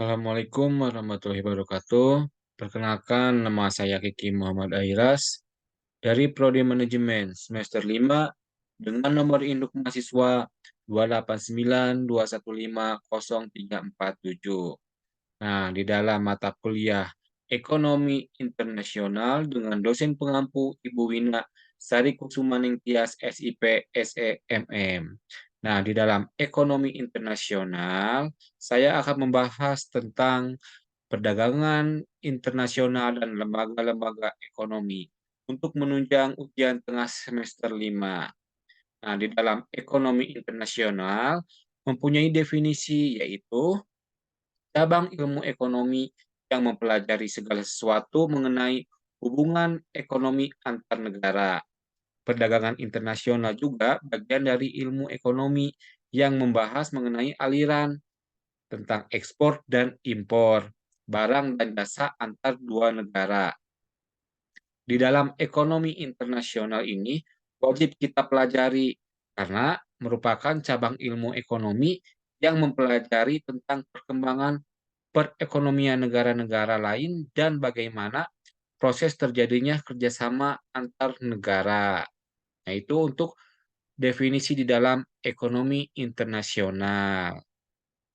Assalamualaikum warahmatullahi wabarakatuh. Perkenalkan, nama saya Kiki Muhammad Airas dari Prodi Manajemen semester 5 dengan nomor induk mahasiswa 289215037. Nah, di dalam mata kuliah Ekonomi Internasional dengan dosen pengampu Ibu Wina Sari Kusumaning Tias SIP SEMM. Nah, di dalam ekonomi internasional, saya akan membahas tentang perdagangan internasional dan lembaga-lembaga ekonomi untuk menunjang ujian tengah semester 5. Nah, di dalam ekonomi internasional mempunyai definisi yaitu cabang ilmu ekonomi yang mempelajari segala sesuatu mengenai hubungan ekonomi antar negara. Perdagangan internasional juga bagian dari ilmu ekonomi yang membahas mengenai aliran tentang ekspor dan impor barang dan jasa antar dua negara. Di dalam ekonomi internasional ini wajib kita pelajari karena merupakan cabang ilmu ekonomi yang mempelajari tentang perkembangan perekonomian negara-negara lain dan bagaimana proses terjadinya kerjasama antar negara. Nah, itu untuk definisi di dalam ekonomi internasional.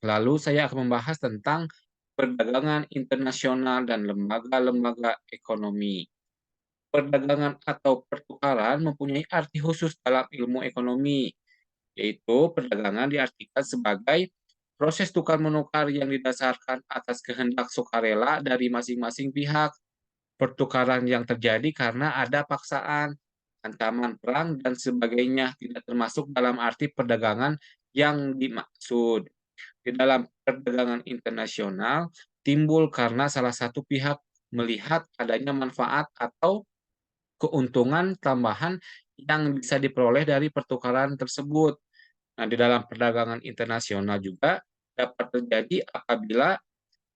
Lalu saya akan membahas tentang perdagangan internasional dan lembaga-lembaga ekonomi. Perdagangan atau pertukaran mempunyai arti khusus dalam ilmu ekonomi, yaitu perdagangan diartikan sebagai proses tukar-menukar yang didasarkan atas kehendak sukarela dari masing-masing pihak. Pertukaran yang terjadi karena ada paksaan, ancaman perang, dan sebagainya tidak termasuk dalam arti perdagangan yang dimaksud. Di dalam perdagangan internasional, timbul karena salah satu pihak melihat adanya manfaat atau keuntungan tambahan yang bisa diperoleh dari pertukaran tersebut. Nah, di dalam perdagangan internasional juga dapat terjadi apabila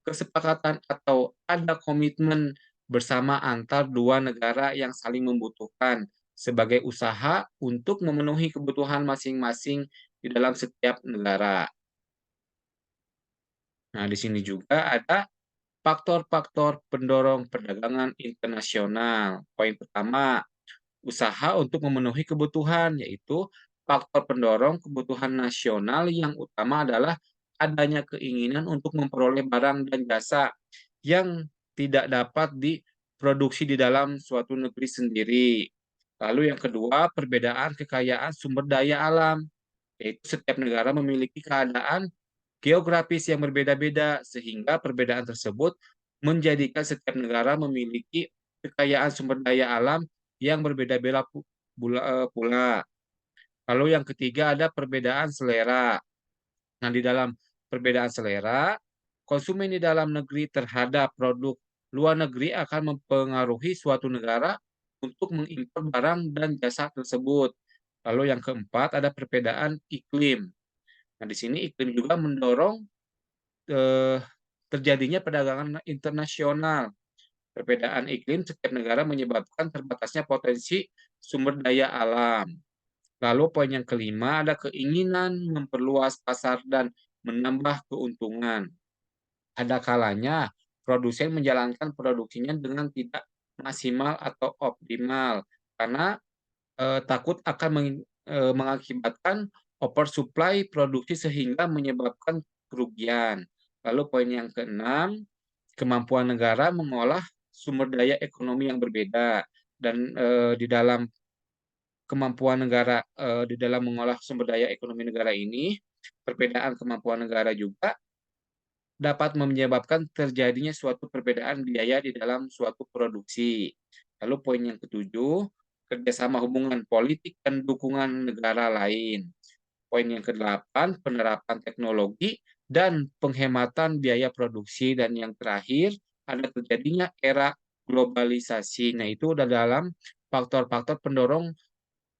kesepakatan atau ada komitmen bersama antar dua negara yang saling membutuhkan sebagai usaha untuk memenuhi kebutuhan masing-masing di dalam setiap negara. Nah, di sini juga ada faktor-faktor pendorong perdagangan internasional. Poin pertama, usaha untuk memenuhi kebutuhan, yaitu faktor pendorong kebutuhan nasional yang utama adalah adanya keinginan untuk memperoleh barang dan jasa yang tidak dapat diproduksi di dalam suatu negeri sendiri. Lalu yang kedua, perbedaan kekayaan sumber daya alam, yaitu setiap negara memiliki keadaan geografis yang berbeda-beda, sehingga perbedaan tersebut menjadikan setiap negara memiliki kekayaan sumber daya alam yang berbeda-beda pula. Lalu yang ketiga ada perbedaan selera. Nah, di dalam perbedaan selera, konsumen di dalam negeri terhadap produk luar negeri akan mempengaruhi suatu negara untuk mengimpor barang dan jasa tersebut. Lalu yang keempat ada perbedaan iklim. Nah, di sini iklim juga mendorong eh, terjadinya perdagangan internasional. Perbedaan iklim setiap negara menyebabkan terbatasnya potensi sumber daya alam. Lalu poin yang kelima ada keinginan memperluas pasar dan menambah keuntungan. Ada kalanya produsen menjalankan produksinya dengan tidak maksimal atau optimal karena takut akan mengakibatkan oversupply produksi sehingga menyebabkan kerugian. Lalu poin yang keenam, kemampuan negara mengolah sumber daya ekonomi yang berbeda dan di dalam kemampuan negara di dalam mengolah sumber daya ekonomi negara ini, perbedaan kemampuan negara juga dapat menyebabkan terjadinya suatu perbedaan biaya di dalam suatu produksi. Lalu poin yang ketujuh, kerjasama hubungan politik dan dukungan negara lain. Poin yang kedelapan, penerapan teknologi dan penghematan biaya produksi. Dan yang terakhir, ada terjadinya era globalisasi. Nah, itu udah dalam faktor-faktor pendorong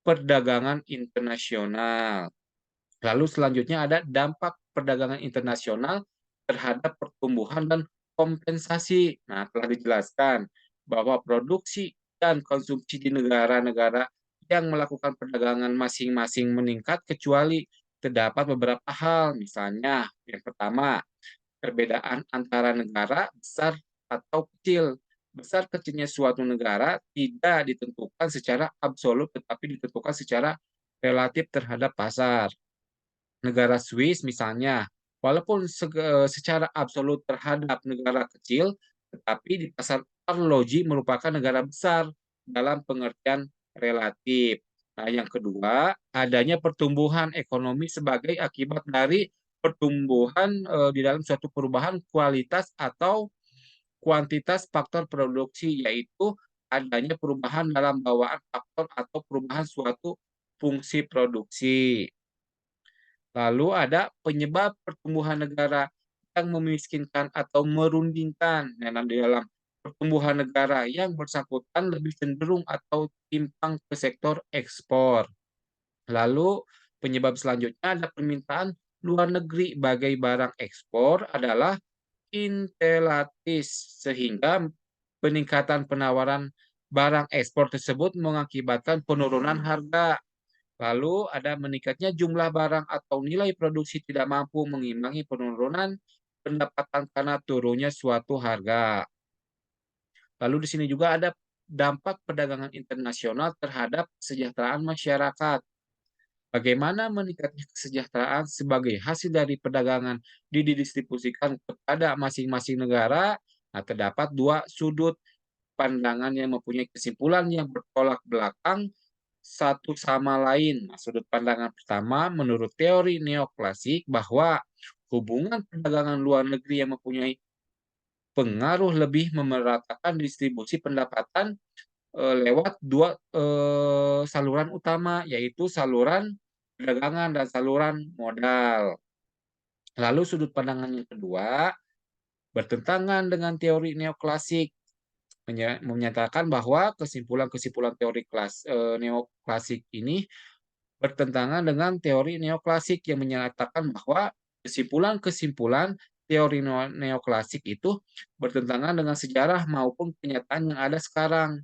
perdagangan internasional. Lalu selanjutnya ada dampak perdagangan internasional terhadap pertumbuhan dan kompensasi. Nah, telah dijelaskan bahwa produksi dan konsumsi di negara-negara yang melakukan perdagangan masing-masing meningkat kecuali terdapat beberapa hal. Misalnya, yang pertama, Perbedaan antara negara besar atau kecil. Besar kecilnya suatu negara tidak ditentukan secara absolut, tetapi ditentukan secara relatif terhadap pasar. Negara Swiss misalnya, walaupun secara absolut terhadap negara kecil, tetapi di pasar arloji merupakan negara besar dalam pengertian relatif. Nah, yang kedua, adanya pertumbuhan ekonomi sebagai akibat dari pertumbuhan di dalam suatu perubahan kualitas atau kuantitas faktor produksi, yaitu adanya perubahan dalam bawaan faktor atau perubahan suatu fungsi produksi. Lalu ada penyebab pertumbuhan negara yang memiskinkan atau merundingkan. Nah, di dalam pertumbuhan negara yang bersangkutan lebih cenderung atau timpang ke sektor ekspor. Lalu penyebab selanjutnya ada permintaan luar negeri bagai barang ekspor adalah intelatis, sehingga peningkatan penawaran barang ekspor tersebut mengakibatkan penurunan harga. Lalu ada meningkatnya jumlah barang atau nilai produksi tidak mampu mengimbangi penurunan pendapatan karena turunnya suatu harga. Lalu di sini juga ada dampak perdagangan internasional terhadap kesejahteraan masyarakat. Bagaimana meningkatnya kesejahteraan sebagai hasil dari perdagangan didistribusikan kepada masing-masing negara? Nah, terdapat dua sudut pandangan yang mempunyai kesimpulan yang bertolak belakang satu sama lain. Nah, sudut pandangan pertama menurut teori neoklasik bahwa hubungan perdagangan luar negeri yang mempunyai pengaruh lebih memeratakan distribusi pendapatan lewat dua saluran utama, yaitu saluran perdagangan dan saluran modal. Lalu sudut pandangan yang kedua bertentangan dengan teori neoklasik, menyatakan bahwa kesimpulan-kesimpulan teori neoklasik ini bertentangan dengan teori neoklasik yang menyatakan bahwa kesimpulan-kesimpulan teori neoklasik itu bertentangan dengan sejarah maupun kenyataan yang ada sekarang.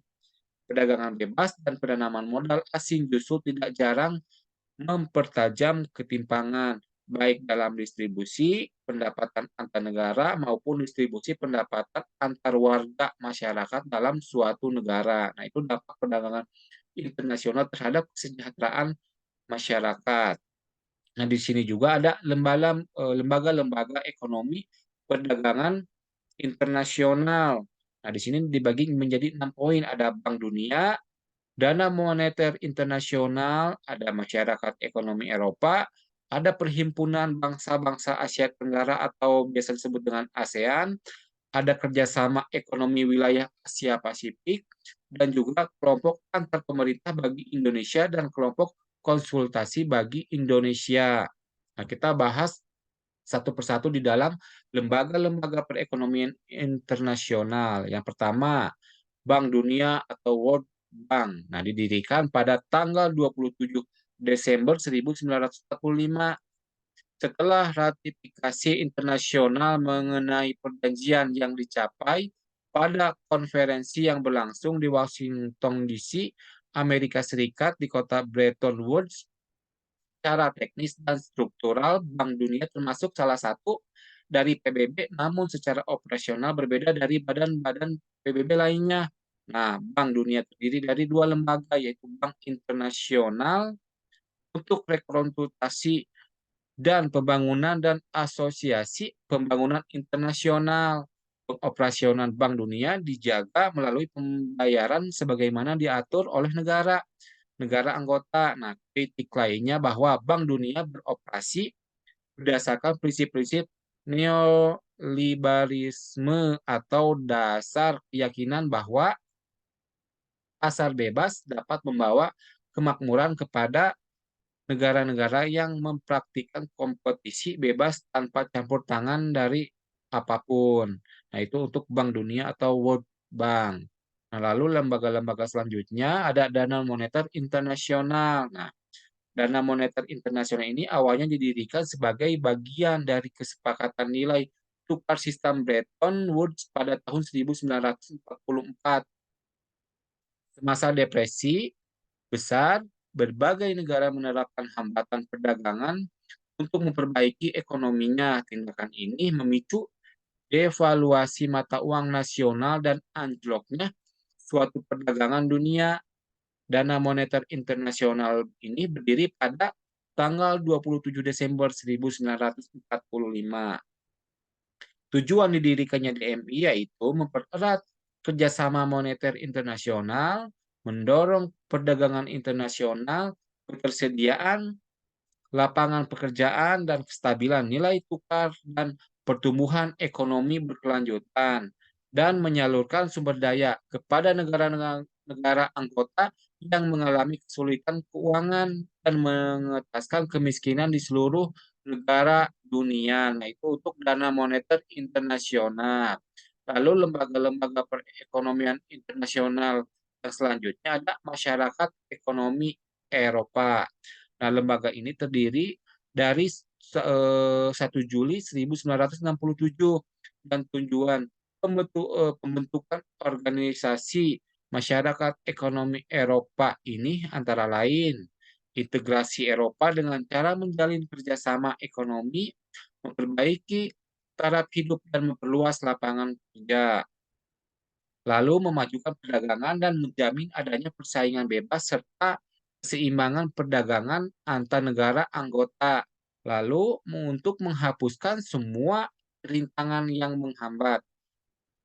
Perdagangan bebas dan penanaman modal asing justru tidak jarang mempertajam ketimpangan, baik dalam distribusi pendapatan antar negara maupun distribusi pendapatan antar warga masyarakat dalam suatu negara. Nah, itu dampak perdagangan internasional terhadap kesejahteraan masyarakat. Nah, di sini juga ada lembaga-lembaga ekonomi perdagangan internasional. Nah, di sini dibagi menjadi 6 poin. Ada Bank Dunia, Dana Moneter Internasional, ada Masyarakat Ekonomi Eropa, ada Perhimpunan Bangsa-Bangsa Asia Tenggara atau biasa disebut dengan ASEAN, ada Kerjasama Ekonomi Wilayah Asia Pasifik, dan juga kelompok antar pemerintah bagi Indonesia dan kelompok konsultasi bagi Indonesia. Nah, kita bahas satu persatu di dalam lembaga-lembaga perekonomian internasional. Yang pertama, Bank Dunia atau World Bank. Nah, didirikan pada tanggal 27 Desember 1945 setelah ratifikasi internasional mengenai perjanjian yang dicapai pada konferensi yang berlangsung di Washington DC, Amerika Serikat di kota Bretton Woods. Secara teknis dan struktural, Bank Dunia termasuk salah satu dari PBB, namun secara operasional berbeda dari badan-badan PBB lainnya. Nah, Bank Dunia terdiri dari dua lembaga, yaitu Bank Internasional untuk Rekonstruksi dan Pembangunan dan Asosiasi Pembangunan Internasional. Operasional Bank Dunia dijaga melalui pembayaran sebagaimana diatur oleh negara anggota. Nah, kritik lainnya bahwa Bank Dunia beroperasi berdasarkan prinsip-prinsip neoliberalisme atau dasar keyakinan bahwa pasar bebas dapat membawa kemakmuran kepada negara-negara yang mempraktikkan kompetisi bebas tanpa campur tangan dari apapun. Nah, itu untuk Bank Dunia atau World Bank. Nah, lalu lembaga-lembaga selanjutnya ada Dana Moneter Internasional. Nah, Dana Moneter Internasional ini awalnya didirikan sebagai bagian dari kesepakatan nilai tukar sistem Bretton Woods pada tahun 1944. Semasa depresi besar, berbagai negara menerapkan hambatan perdagangan untuk memperbaiki ekonominya. Tindakan ini memicu devaluasi mata uang nasional dan anjloknya suatu perdagangan dunia. Dana Moneter Internasional ini berdiri pada tanggal 27 Desember 1945. Tujuan didirikannya DMI yaitu mempererat kerjasama moneter internasional, mendorong perdagangan internasional, ketersediaan lapangan pekerjaan, dan kestabilan nilai tukar dan pertumbuhan ekonomi berkelanjutan, dan menyalurkan sumber daya kepada negara anggota yang mengalami kesulitan keuangan dan mengetaskan kemiskinan di seluruh negara dunia. Nah, itu untuk dana moneter internasional. Lalu lembaga-lembaga perekonomian internasional yang selanjutnya ada Masyarakat Ekonomi Eropa. Nah, lembaga ini terdiri dari 1 Juli 1967 dan tujuan pembentukan organisasi Masyarakat Ekonomi Eropa ini antara lain integrasi Eropa dengan cara menjalin kerjasama ekonomi, memperbaiki taraf hidup dan memperluas lapangan kerja, lalu memajukan perdagangan dan menjamin adanya persaingan bebas serta keseimbangan perdagangan antar negara anggota, lalu untuk menghapuskan semua rintangan yang menghambat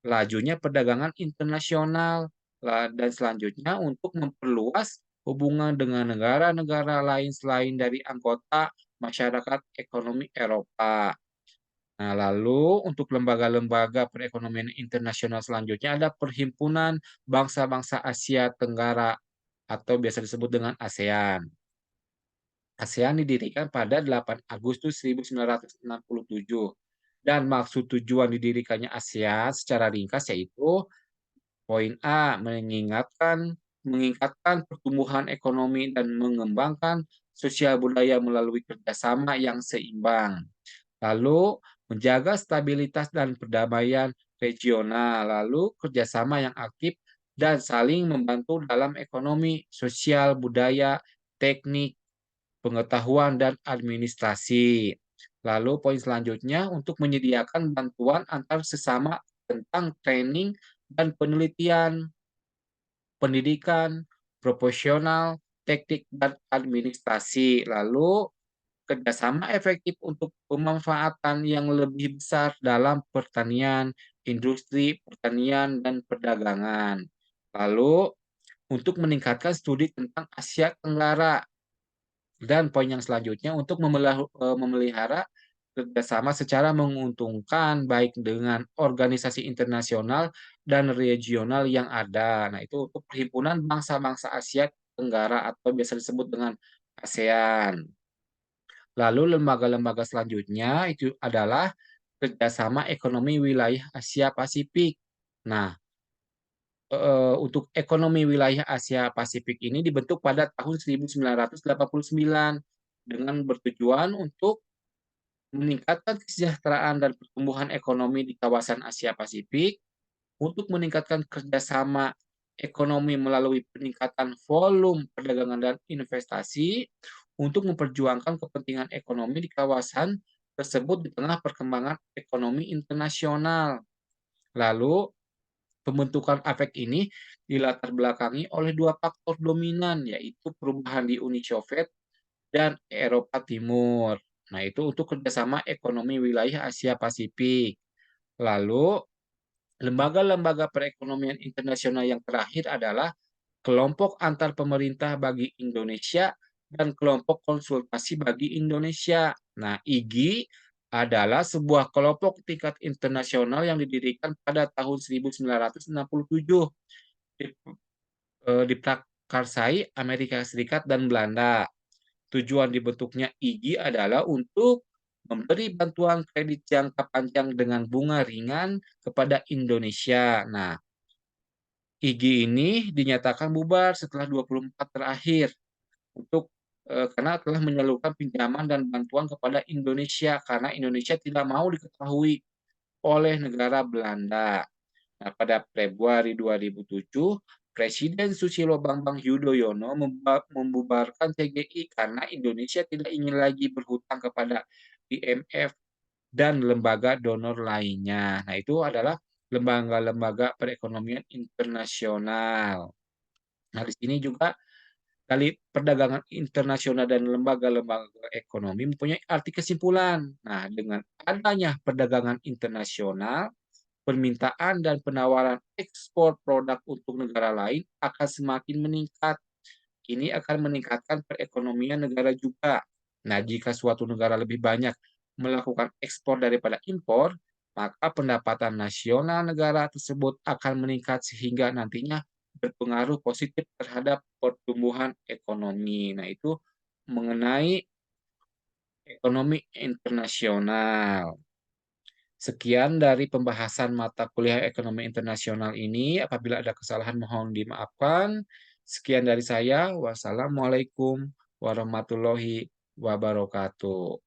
lajunya perdagangan internasional, dan selanjutnya untuk memperluas hubungan dengan negara-negara lain selain dari anggota Masyarakat Ekonomi Eropa. Nah, lalu untuk lembaga-lembaga perekonomian internasional selanjutnya ada Perhimpunan Bangsa-Bangsa Asia Tenggara atau biasa disebut dengan ASEAN. ASEAN didirikan pada 8 Agustus 1967 dan maksud tujuan didirikannya ASEAN secara ringkas yaitu poin A, meningkatkan pertumbuhan ekonomi dan mengembangkan sosial budaya melalui kerjasama yang seimbang. Lalu menjaga stabilitas dan perdamaian regional, lalu kerjasama yang aktif dan saling membantu dalam ekonomi, sosial, budaya, teknik, pengetahuan, dan administrasi. Lalu poin selanjutnya untuk menyediakan bantuan antar sesama tentang training dan penelitian, pendidikan, proporsional, teknik, dan administrasi. Lalu kerjasama efektif untuk pemanfaatan yang lebih besar dalam pertanian, industri, pertanian, dan perdagangan. Lalu, untuk meningkatkan studi tentang Asia Tenggara. Dan poin yang selanjutnya untuk memelihara kerjasama secara menguntungkan baik dengan organisasi internasional dan regional yang ada. Nah, itu untuk Perhimpunan Bangsa-Bangsa Asia Tenggara atau biasa disebut dengan ASEAN. Lalu lembaga-lembaga selanjutnya itu adalah Kerjasama Ekonomi Wilayah Asia Pasifik. Nah, untuk ekonomi wilayah Asia Pasifik ini dibentuk pada tahun 1989 dengan bertujuan untuk meningkatkan kesejahteraan dan pertumbuhan ekonomi di kawasan Asia Pasifik, untuk meningkatkan kerjasama ekonomi melalui peningkatan volume perdagangan dan investasi, untuk memperjuangkan kepentingan ekonomi di kawasan tersebut di tengah perkembangan ekonomi internasional. Lalu, pembentukan APEC ini dilatar belakangi oleh dua faktor dominan, yaitu perubahan di Uni Soviet dan Eropa Timur. Nah, itu untuk kerjasama ekonomi wilayah Asia Pasifik. Lalu, lembaga-lembaga perekonomian internasional yang terakhir adalah Kelompok Antar Pemerintah bagi Indonesia dan Kelompok Konsultasi bagi Indonesia. Nah, IGI adalah sebuah kelompok tingkat internasional yang didirikan pada tahun 1967 diprakarsai Amerika Serikat dan Belanda. Tujuan dibentuknya IGI adalah untuk memberi bantuan kredit jangka panjang dengan bunga ringan kepada Indonesia. Nah, IGI ini dinyatakan bubar setelah 24 terakhir untuk karena telah menyalurkan pinjaman dan bantuan kepada Indonesia karena Indonesia tidak mau diketahui oleh negara Belanda. Nah, pada Februari 2007, Presiden Susilo Bambang Yudhoyono membubarkan TGI karena Indonesia tidak ingin lagi berhutang kepada IMF dan lembaga donor lainnya. Nah, itu adalah lembaga-lembaga perekonomian internasional. Nah, di sini juga tali perdagangan internasional dan lembaga-lembaga ekonomi mempunyai arti kesimpulan. Nah, dengan adanya perdagangan internasional, permintaan dan penawaran ekspor produk untuk negara lain akan semakin meningkat. Ini akan meningkatkan perekonomian negara juga. Nah, jika suatu negara lebih banyak melakukan ekspor daripada impor, maka pendapatan nasional negara tersebut akan meningkat sehingga nantinya berpengaruh positif terhadap pertumbuhan ekonomi. Nah, itu mengenai ekonomi internasional. Sekian dari pembahasan mata kuliah ekonomi internasional ini. Apabila ada kesalahan mohon dimaafkan. Sekian dari saya. Wassalamualaikum warahmatullahi wabarakatuh.